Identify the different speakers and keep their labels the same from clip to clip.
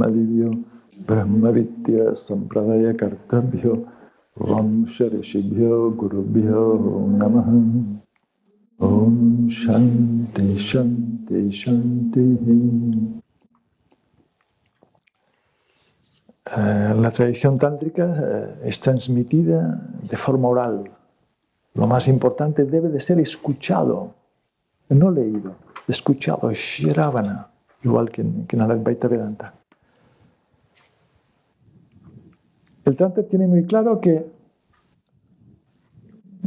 Speaker 1: Brahmadivyo Brahmavidya Sampradaya Kartabhyo Vamsha Rishibhyo Gurubhyo Namaha. Om Shanti Shanti Shanti. La tradición tántrica es transmitida de forma oral. Lo más importante debe de ser escuchado, no leído, escuchado, Shravana, igual que en Advaita Vedanta. El Tantra tiene muy claro que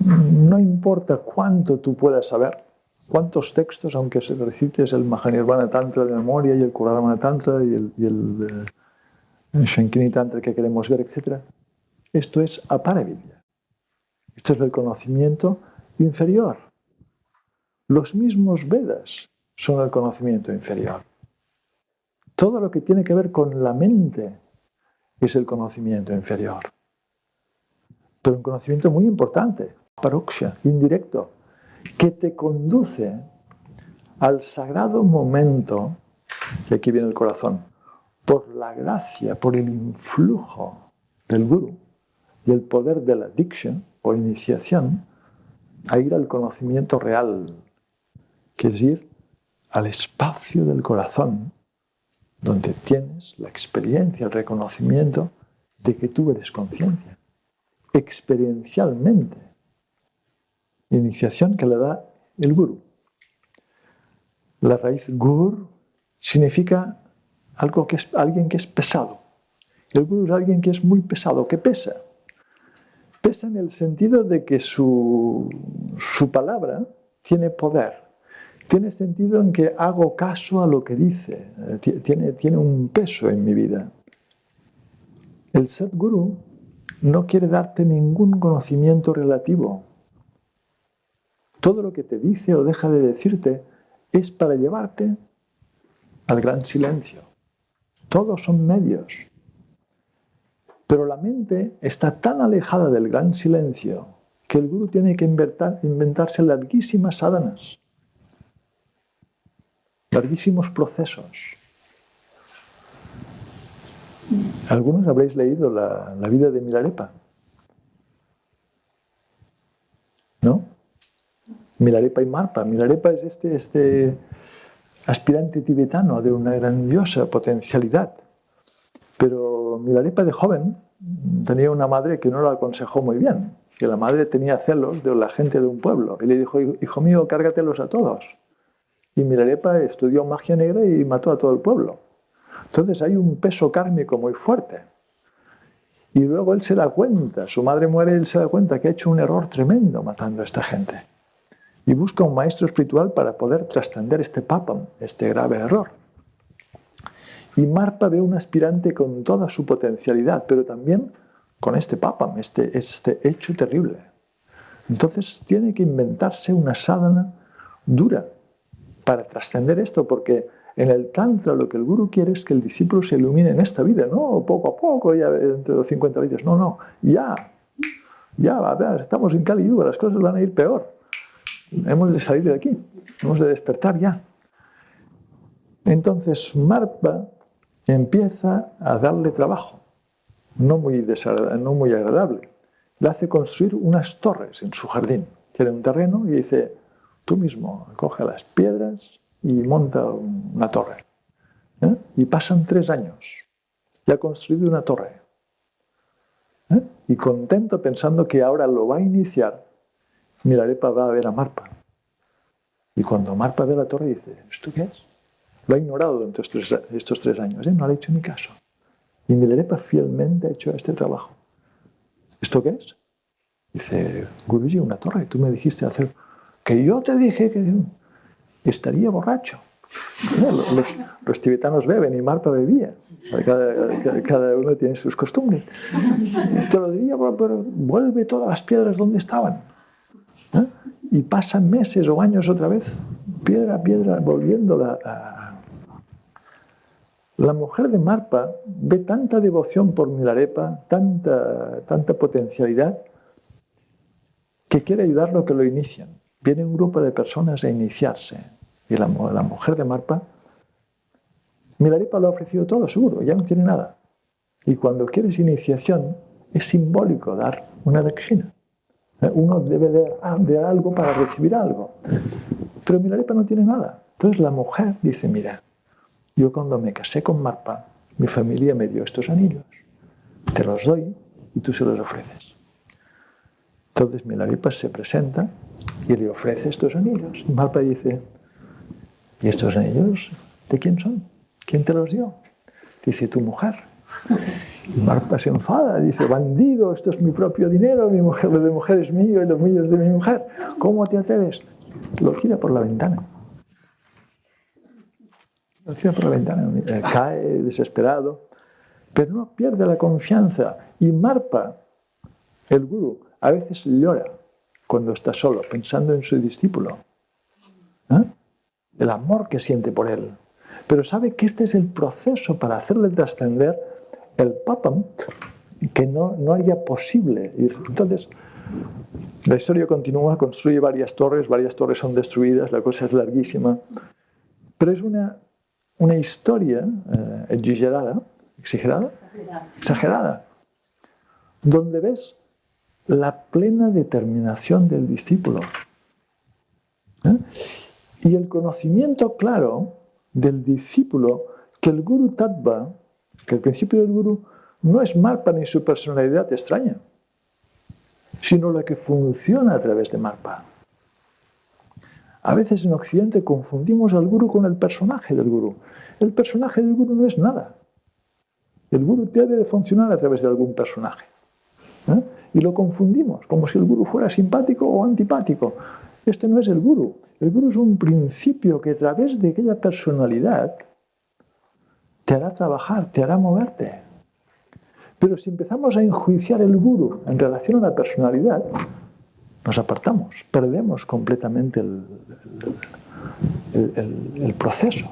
Speaker 1: no importa cuánto tú puedas saber, cuántos textos, aunque se recites el Mahanirvana Tantra de memoria y el Kuladhamana Tantra y el Shankini Tantra que queremos ver, etc. Esto es Aparavidya. Esto es el conocimiento inferior. Los mismos Vedas son el conocimiento inferior. Todo lo que tiene que ver con la mente es el conocimiento inferior. Pero un conocimiento muy importante, paroksha, indirecto, que te conduce al sagrado momento, y aquí viene el corazón, por la gracia, por el influjo del Guru y el poder de la Diksha o iniciación, a ir al conocimiento real, que es ir al espacio del corazón, donde tienes la experiencia, el reconocimiento de que tú eres conciencia, experiencialmente. Iniciación que le da el Guru. La raíz Gur significa alguien que es pesado. El Guru es alguien que es muy pesado, que pesa. Pesa en el sentido de que su palabra tiene poder. Tiene sentido en que hago caso a lo que dice. Tiene un peso en mi vida. El Sadguru no quiere darte ningún conocimiento relativo. Todo lo que te dice o deja de decirte es para llevarte al gran silencio. Todos son medios. Pero la mente está tan alejada del gran silencio que el Guru tiene que inventarse larguísimas sadhanas, larguísimos procesos. Algunos habréis leído la vida de Milarepa, ¿no? Milarepa y Marpa. Milarepa es este aspirante tibetano de una grandiosa potencialidad. Pero Milarepa de joven tenía una madre que no lo aconsejó muy bien, que la madre tenía celos de la gente de un pueblo y le dijo: hijo mío, cárgatelos a todos. Y Milarepa estudió magia negra y mató a todo el pueblo. Entonces hay un peso kármico muy fuerte. Y luego él se da cuenta, su madre muere y él se da cuenta que ha hecho un error tremendo matando a esta gente. Y busca un maestro espiritual para poder trascender este papam, este grave error. Y Marpa ve un aspirante con toda su potencialidad, pero también con este papam, este hecho terrible. Entonces tiene que inventarse una sadhana dura para trascender esto, porque en el Tantra lo que el Guru quiere es que el discípulo se ilumine en esta vida, no poco a poco, ya entre los 50 vidas, no, ya, a ver, estamos en Kali Yuga, las cosas van a ir peor. Hemos de salir de aquí, hemos de despertar ya. Entonces Marpa empieza a darle trabajo, no muy agradable. Le hace construir unas torres en su jardín. Tiene un terreno y dice: tú mismo coge las piedras y monta una torre. Y pasan 3 años. Y ha construido una torre. Y contento, pensando que ahora lo va a iniciar, Milarepa va a ver a Marpa. Y cuando Marpa ve la torre dice: ¿esto qué es? Lo ha ignorado durante estos 3 años. No le ha hecho ni caso. Y Milarepa fielmente ha hecho este trabajo. ¿Esto qué es? Dice: Guruji, una torre. Tú me dijiste hacer... Que yo te dije que estaría borracho. Los tibetanos beben y Marpa bebía. Cada uno tiene sus costumbres. Te lo diría, pero vuelve todas las piedras donde estaban. Y pasan meses o años otra vez, piedra a piedra, volviéndola a... La mujer de Marpa ve tanta devoción por Milarepa, tanta potencialidad, que quiere ayudarlo a que lo inicien. Viene un grupo de personas a iniciarse. Y la mujer de Marpa Milarepa lo ha ofrecido todo, seguro, ya no tiene nada. Y cuando quieres iniciación, es simbólico dar una dakshina. Uno debe de dar algo para recibir algo. Pero Milarepa no tiene nada. Entonces la mujer dice, mira, yo cuando me casé con Marpa, mi familia me dio estos anillos. Te los doy y tú se los ofreces. Entonces Milarepa se presenta y le ofrece estos anillos. Y Marpa dice, ¿y estos anillos de quién son? ¿Quién te los dio? Dice, tu mujer. Y Marpa se enfada, dice, bandido, esto es mi propio dinero, mi mujer, lo de mujer es mío y lo mío es de mi mujer. ¿Cómo te atreves? Lo tira por la ventana. Lo tira por la ventana, cae desesperado, pero no pierde la confianza. Y Marpa, el gurú, a veces llora cuando está solo, pensando en su discípulo. El amor que siente por él. Pero sabe que este es el proceso para hacerle trascender el papam, que no haría posible ir. Entonces, la historia continúa, construye varias torres son destruidas, la cosa es larguísima, pero es una historia exagerada, donde ves la plena determinación del discípulo. Y el conocimiento claro del discípulo que el Guru Tattva, que el principio del Guru no es Marpa ni su personalidad extraña, sino la que funciona a través de Marpa. A veces en Occidente confundimos al Guru con el personaje del Guru. El personaje del Guru no es nada. El Guru debe de funcionar a través de algún personaje. Y lo confundimos, como si el Guru fuera simpático o antipático. Este no es el Guru. El Guru es un principio que a través de aquella personalidad te hará trabajar, te hará moverte. Pero si empezamos a enjuiciar el Guru en relación a la personalidad, nos apartamos, perdemos completamente el proceso.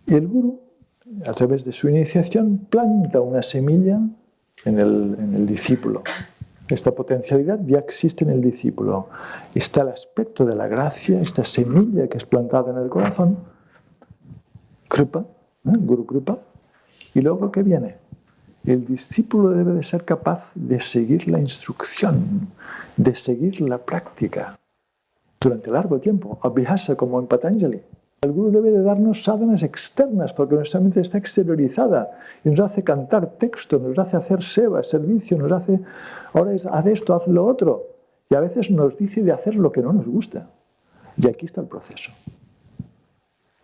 Speaker 1: Y el Guru, a través de su iniciación, planta una semilla en el discípulo. Esta potencialidad ya existe en el discípulo. Está el aspecto de la gracia, esta semilla que es plantada en el corazón, Kripa, Guru Kripa. Y luego, ¿qué viene? El discípulo debe de ser capaz de seguir la instrucción, de seguir la práctica durante largo tiempo. Abhyasa, como en Patanjali. El Guru debe de darnos sadhanas externas, porque nuestra mente está exteriorizada y nos hace cantar texto, nos hace hacer seva, servicio, nos hace, ahora haz esto, haz lo otro. Y a veces nos dice de hacer lo que no nos gusta. Y aquí está el proceso.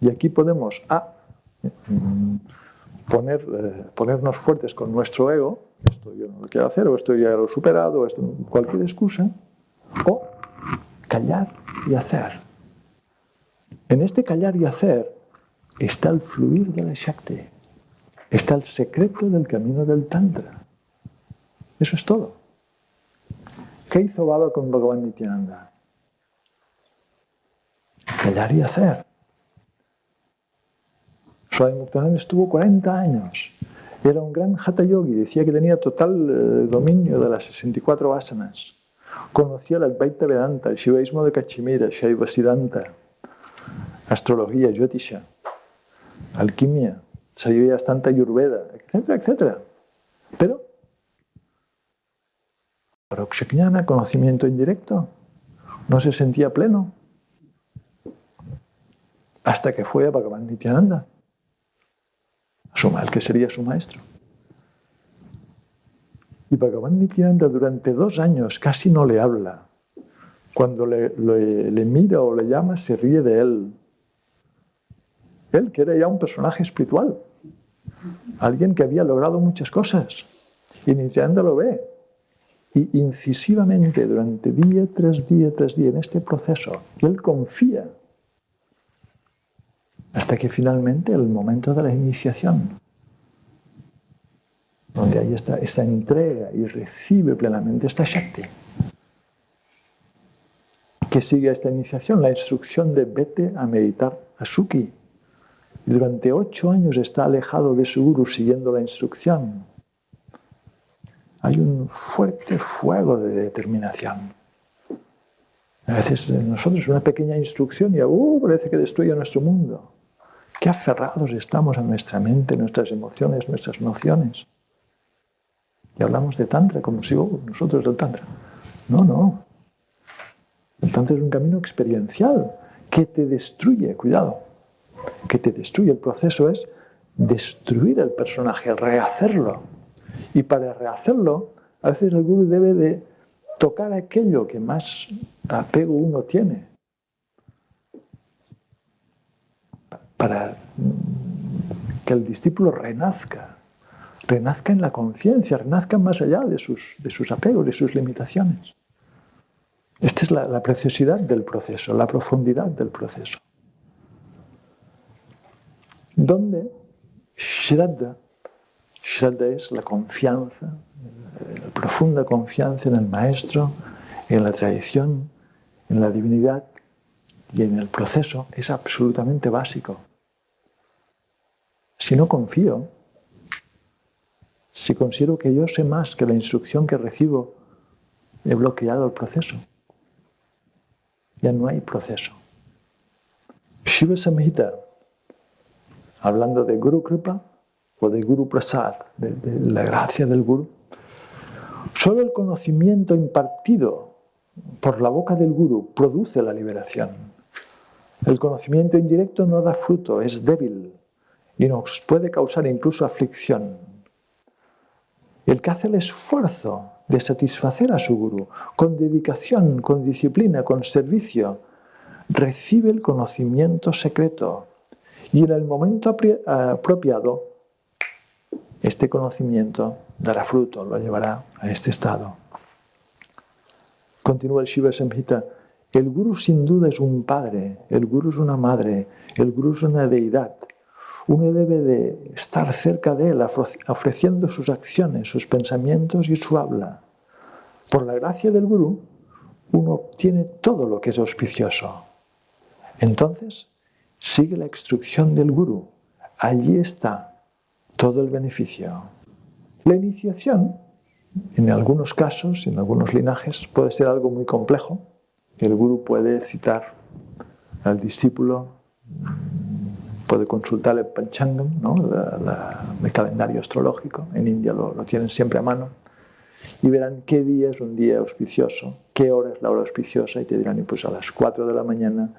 Speaker 1: Y aquí podemos ponernos fuertes con nuestro ego, esto yo no lo quiero hacer, o esto ya lo he superado, o esto, cualquier excusa, o callar y hacer. En este callar y hacer está el fluir de la Shakti, está el secreto del camino del Tantra. Eso es todo. ¿Qué hizo Baba con Bhagavan Nityananda? Callar y hacer. Swami Muktananda estuvo 40 años. Era un gran Hatha Yogi, decía que tenía total dominio de las 64 asanas. Conocía el Advaita Vedanta, el Shivaísmo de Cachemira, Shaiva Siddhanta, astrología, Jyotisha, alquimia, sabía bastante Ayurveda, etcétera, etcétera. Pero, Paroksha Jnana, conocimiento indirecto, no se sentía pleno. Hasta que fue a Bhagavan Nityananda, el que sería su maestro. Y Bhagavan Nityananda durante 2 años casi no le habla. Cuando le mira o le llama, se ríe de él. Él, que era ya un personaje espiritual, alguien que había logrado muchas cosas. Y Nityananda lo ve. Y incisivamente, durante día tras día tras día, en este proceso, él confía. Hasta que finalmente el momento de la iniciación, donde hay esta entrega y recibe plenamente esta Shakti. Que sigue esta iniciación, la instrucción de vete a meditar a Sukhi. Y durante 8 años está alejado de su guru siguiendo la instrucción. Hay un fuerte fuego de determinación. A veces nosotros una pequeña instrucción y parece que destruye nuestro mundo. Qué aferrados estamos a nuestra mente, nuestras emociones, nuestras nociones. Y hablamos de Tantra como si nosotros del Tantra. No. El Tantra es un camino experiencial que te destruye, cuidado, que te destruye. El proceso es destruir el personaje, rehacerlo. Y para rehacerlo, a veces el gurú debe de tocar aquello que más apego uno tiene. Para que el discípulo renazca en la conciencia, renazca más allá de sus apegos, de sus limitaciones. Esta es la preciosidad del proceso, la profundidad del proceso. Donde Shraddha es la confianza, la profunda confianza en el maestro, en la tradición, en la divinidad y en el proceso, es absolutamente básico. Si no confío, si considero que yo sé más que la instrucción que recibo, he bloqueado el proceso. Ya no hay proceso. Shiva Samhita, hablando de Guru Kripa o de Guru Prasad, de la gracia del Guru, solo el conocimiento impartido por la boca del Guru produce la liberación. El conocimiento indirecto no da fruto, es débil y nos puede causar incluso aflicción. El que hace el esfuerzo de satisfacer a su Guru con dedicación, con disciplina, con servicio, recibe el conocimiento secreto y en el momento apropiado este conocimiento dará fruto, lo llevará a este estado. Continúa el Shiva Samhita. El Guru sin duda es un padre, el Guru es una madre, el Guru es una deidad. Uno debe de estar cerca de él, ofreciendo sus acciones, sus pensamientos y su habla. Por la gracia del Gurú, uno obtiene todo lo que es auspicioso. Entonces, sigue la instrucción del Gurú. Allí está todo el beneficio. La iniciación, en algunos casos, en algunos linajes, puede ser algo muy complejo. El Gurú puede citar al discípulo, puede consultar el Panchangam, ¿no? el calendario astrológico. En India lo tienen siempre a mano. Y verán qué día es un día auspicioso, qué hora es la hora auspiciosa, y te dirán, pues a las 4 de la mañana,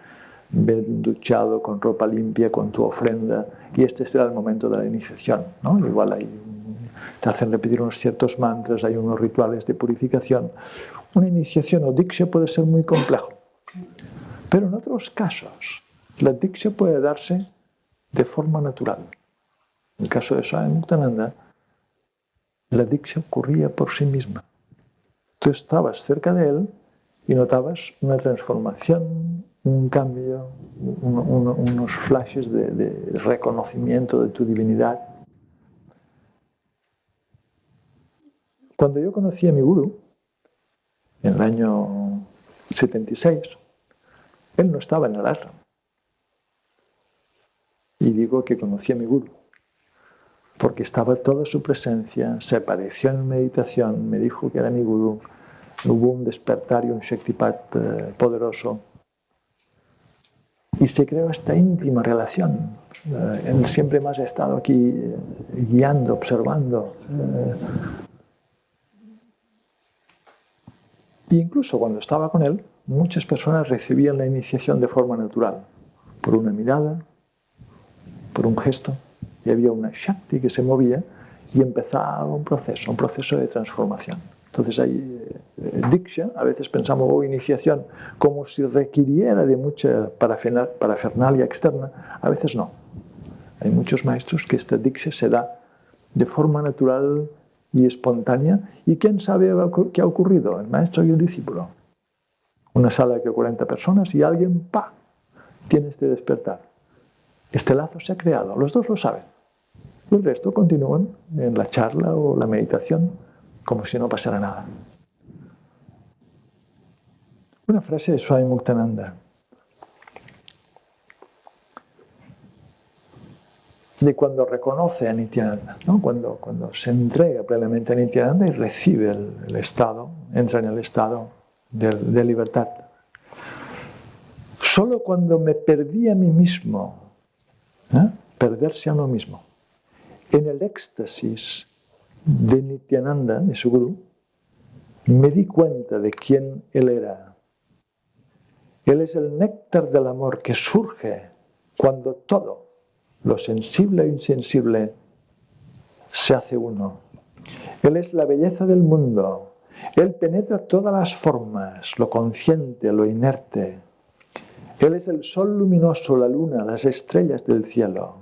Speaker 1: ven duchado, con ropa limpia, con tu ofrenda, y este será el momento de la iniciación, ¿no? Igual te hacen repetir unos ciertos mantras, hay unos rituales de purificación. Una iniciación o diksha puede ser muy complejo. Pero en otros casos, la diksha puede darse de forma natural. En el caso de Swami Muktananda, la diksha ocurría por sí misma. Tú estabas cerca de él y notabas una transformación, un cambio, unos flashes de reconocimiento de tu divinidad. Cuando yo conocí a mi Guru, en el año 76, él no estaba en el ashram. Y digo que conocí a mi Guru, porque estaba toda su presencia, se apareció en meditación, me dijo que era mi Guru, hubo un despertar y un Shaktipat poderoso. Y se creó esta íntima relación. Él siempre más ha estado aquí guiando, observando. E incluso cuando estaba con él, muchas personas recibían la iniciación de forma natural, por una mirada, por un gesto, y había una Shakti que se movía y empezaba un proceso de transformación. Entonces hay Diksha, a veces pensamos iniciación como si requiriera de mucha parafernalia externa, a veces no. Hay muchos maestros que esta Diksha se da de forma natural y espontánea, y ¿quién sabe qué ha ocurrido? El maestro y el discípulo. Una sala de 40 personas y alguien, ¡pa!, tiene este despertar. Este lazo se ha creado, los dos lo saben. El resto continúan en la charla o la meditación como si no pasara nada. Una frase de Swami Muktananda, de cuando reconoce a Nityananda, ¿no? Cuando se entrega plenamente a Nityananda y recibe el estado, entra en el estado de libertad. Solo cuando me perdí a mí mismo, perderse a uno mismo, en el éxtasis de Nityananda, de su gurú, me di cuenta de quién él era. Él es el néctar del amor que surge cuando todo, lo sensible e insensible, se hace uno. Él es la belleza del mundo. Él penetra todas las formas, lo consciente, lo inerte. Él es el sol luminoso, la luna, las estrellas del cielo.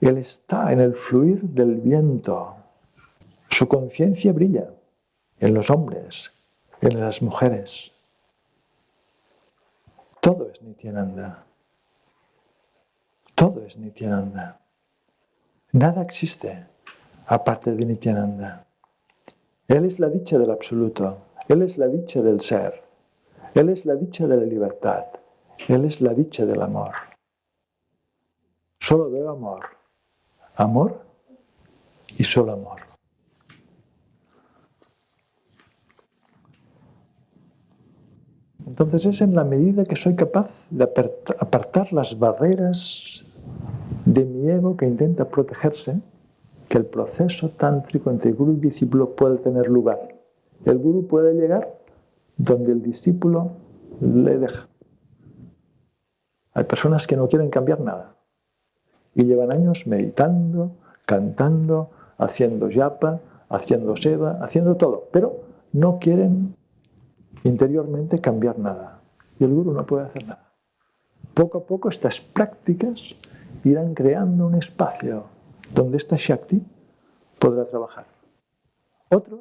Speaker 1: Él está en el fluir del viento. Su conciencia brilla en los hombres, en las mujeres. Todo es Nityananda. Todo es Nityananda. Nada existe aparte de Nityananda. Él es la dicha del absoluto. Él es la dicha del ser. Él es la dicha de la libertad. Él es la dicha del amor. Solo veo amor. Amor y solo amor. Entonces es en la medida que soy capaz de apartar las barreras de mi ego que intenta protegerse, que el proceso tántrico entre gurú y discípulo puede tener lugar. El gurú puede llegar donde el discípulo le deja. Hay personas que no quieren cambiar nada y llevan años meditando, cantando, haciendo japa, haciendo seva, haciendo todo, pero no quieren interiormente cambiar nada. Y el gurú no puede hacer nada. Poco a poco estas prácticas irán creando un espacio donde esta Shakti podrá trabajar. Otros,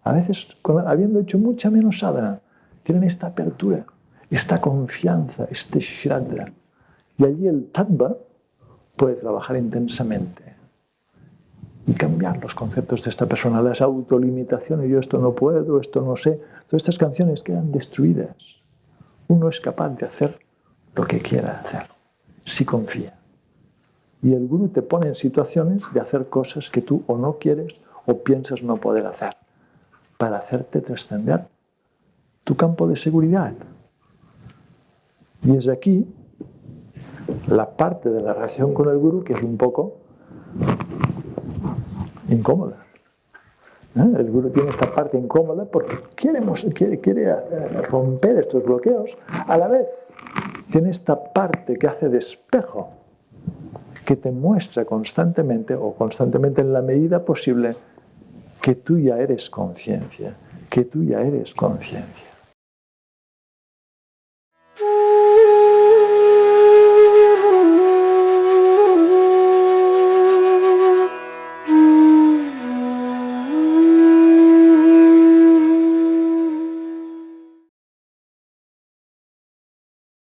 Speaker 1: a veces, habiendo hecho mucha menos sadhana, tienen esta apertura, esta confianza, este shraddha. Y allí el tattva puede trabajar intensamente y cambiar los conceptos de esta persona, las autolimitaciones, yo esto no puedo, esto no sé. Todas estas canciones quedan destruidas. Uno es capaz de hacer lo que quiera hacer, si confía. Y el gurú te pone en situaciones de hacer cosas que tú o no quieres o piensas no poder hacer, para hacerte trascender tu campo de seguridad. Y es aquí la parte de la relación con el gurú que es un poco incómoda. El gurú tiene esta parte incómoda porque quiere romper estos bloqueos. A la vez tiene esta parte que hace de espejo, que te muestra constantemente o constantemente en la medida posible que tú ya eres conciencia, que tú ya eres conciencia.